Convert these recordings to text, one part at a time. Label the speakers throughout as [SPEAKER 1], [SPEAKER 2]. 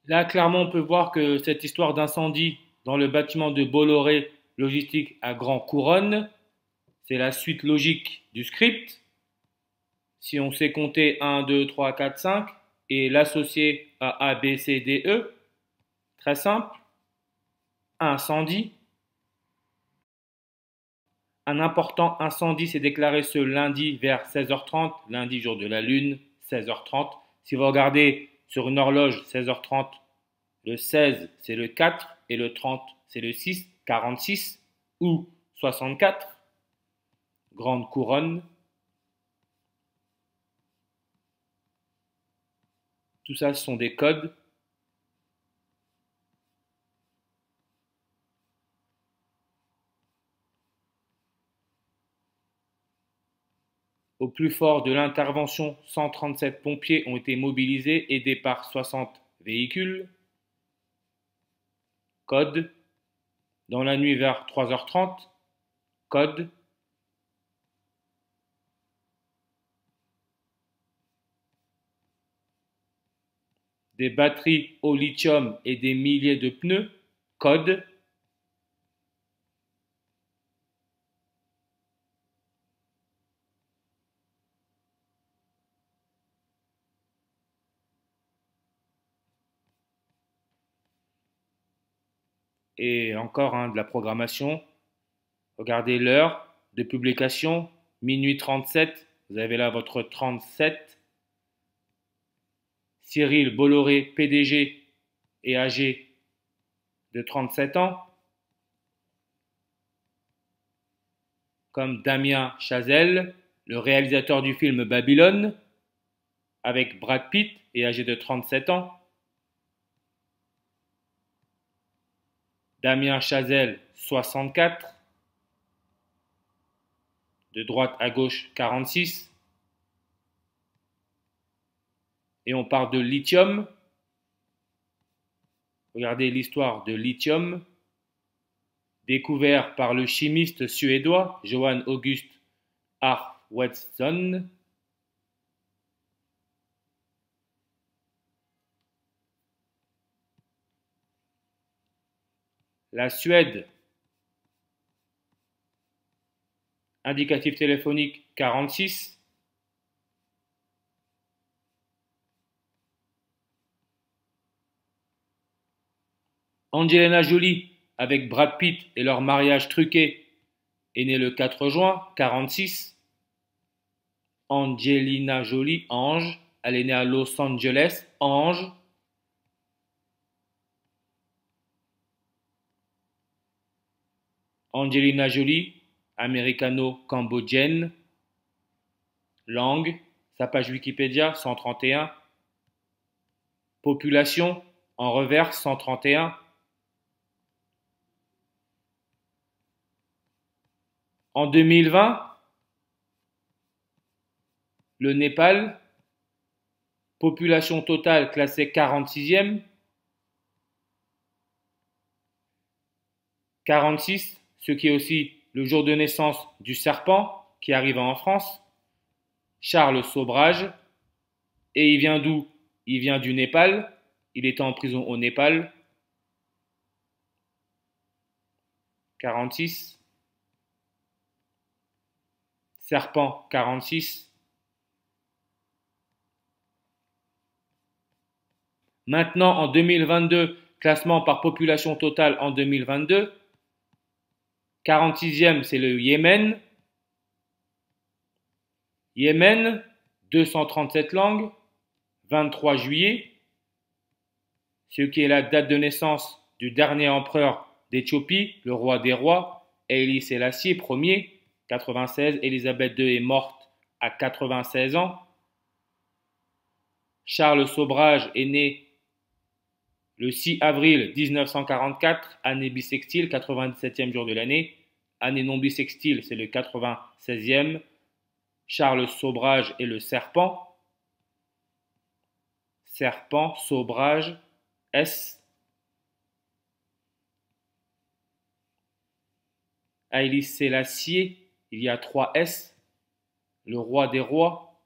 [SPEAKER 1] Là, clairement, on peut voir que cette histoire d'incendie dans le bâtiment de Bolloré Logistique à Grand Couronne, c'est la suite logique du script. Si on sait compter 1, 2, 3, 4, 5 et l'associer à A, B, C, D, E, très simple, incendie. Un important incendie s'est déclaré ce lundi vers 16h30, lundi jour de la lune, 16h30. Si vous regardez sur une horloge 16h30, le 16 c'est le 4 et le 30 c'est le 6, 46 ou 64, grande couronne. Tout ça, ce sont des codes. Au plus fort de l'intervention, 137 pompiers ont été mobilisés, aidés par 60 véhicules. Code. Dans la nuit vers 3h30. Code. Des batteries au lithium et des milliers de pneus. Code. Et encore de la programmation. Regardez l'heure de publication, minuit 37. Vous avez là votre 37. Cyril Bolloré, PDG et âgé de 37 ans. Comme Damien Chazelle, le réalisateur du film Babylone, avec Brad Pitt et âgé de 37 ans. Damien Chazelle, 64. De droite à gauche, 46. Et on parle de lithium. Regardez l'histoire de lithium, découvert par le chimiste suédois Johan August Arfwedson. La Suède, indicatif téléphonique 46. Angelina Jolie, avec Brad Pitt et leur mariage truqué, est née le 4 juin 46. Angelina Jolie, Ange, elle est née à Los Angeles, Ange. Angelina Jolie, américano-cambodgienne. Langue, sa page Wikipédia 131. Population, en revers 131. En 2020, le Népal, population totale classée 46e. 46, ce qui est aussi le jour de naissance du serpent qui arrive en France, Charles Sobrage. Et il vient d'où? Il vient du Népal. Il était en prison au Népal. 46. Serpent 46. Maintenant, en 2022, classement par population totale en 2022. 46e, c'est le Yémen. Yémen, 237 langues, 23 juillet, ce qui est la date de naissance du dernier empereur d'Éthiopie, le roi des rois, Haïlé Sélassié Ier, 96. Élisabeth II est morte à 96 ans. Charles Sobrage est né le 6 avril 1944, année bissextile, 97e jour de l'année. Année non bissextile, c'est le 96e. Charles Sobrage est le serpent. Serpent, Sobrage, S. Haïlé Sélassié, il y a 3 S. Le roi des rois.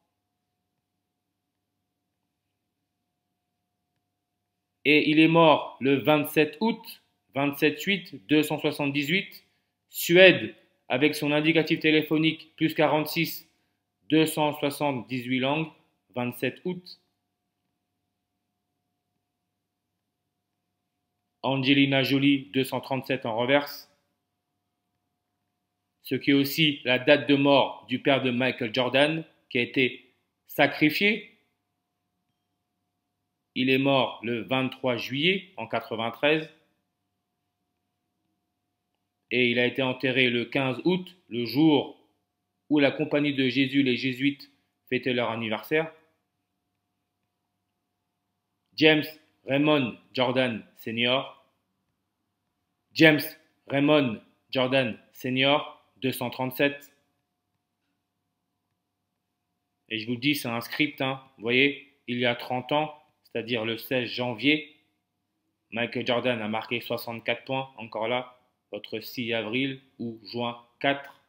[SPEAKER 1] Et il est mort le 27 août, 27-8, 278. Suède, avec son indicatif téléphonique plus 46, 278 langues, 27 août. Angelina Jolie, 237 en reverse. Ce qui est aussi la date de mort du père de Michael Jordan, qui a été sacrifié. Il est mort le 23 juillet en 93 et il a été enterré le 15 août, le jour où la compagnie de Jésus, les Jésuites, fêtait leur anniversaire. James Raymond Jordan Sr. James Raymond Jordan Sr. 237. Et je vous le dis, c'est un script, hein. Vous voyez, il y a 30 ans, c'est-à-dire le 16 janvier, Michael Jordan a marqué 64 points, encore là, votre 6 avril ou juin 4.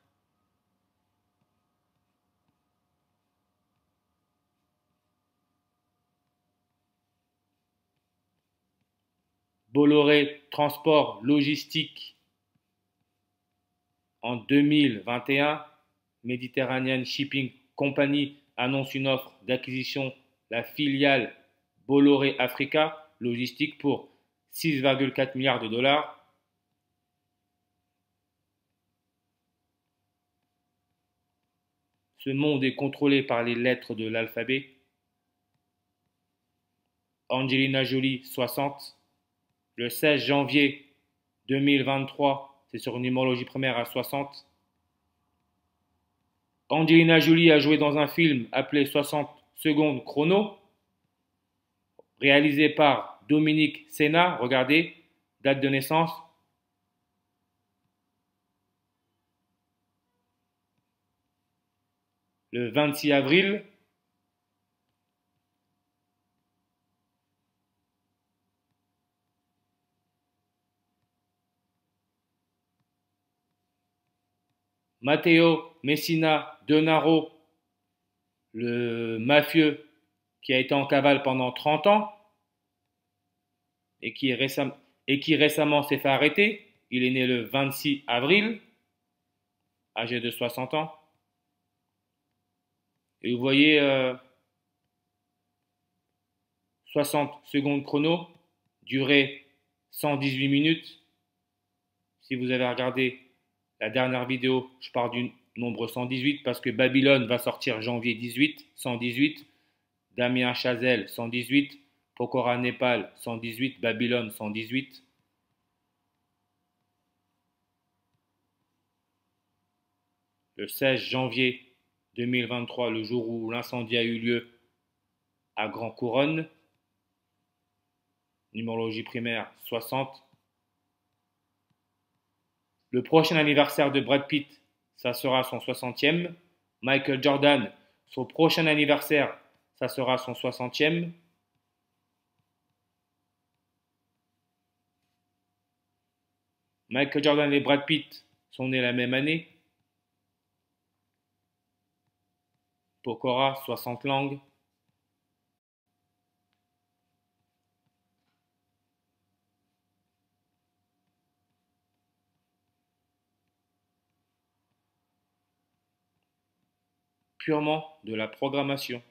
[SPEAKER 1] Bolloré Transport Logistique en 2021, Mediterranean Shipping Company annonce une offre d'acquisition de la filiale Bolloré Africa Logistique pour 6,4 milliards de dollars. Ce monde est contrôlé par les lettres de l'alphabet. Angelina Jolie, 60. Le 16 janvier 2023, c'est sur numérologie primaire à 60. Angelina Jolie a joué dans un film appelé 60 secondes chrono, réalisé par Dominique Senna. Regardez, date de naissance. Le 26 avril. Matteo Messina Denaro, le mafieux qui a été en cavale pendant 30 ans et qui récemment s'est fait arrêter. Il est né le 26 avril, âgé de 60 ans. Et vous voyez 60 secondes chrono, durée 118 minutes. Si vous avez regardé la dernière vidéo, je parle du nombre 118 parce que Babylone va sortir janvier 18, 118. Damien Chazelle, 118. Pokora Népal, 118. Babylone, 118. Le 16 janvier 2023, le jour où l'incendie a eu lieu à Grand Couronne, numérologie primaire 60. Le prochain anniversaire de Brad Pitt, ça sera son 60e. Michael Jordan, son prochain anniversaire, ça sera son 60e. Michael Jordan et Brad Pitt sont nés la même année. Pokora, 60 langues. Purement de la programmation.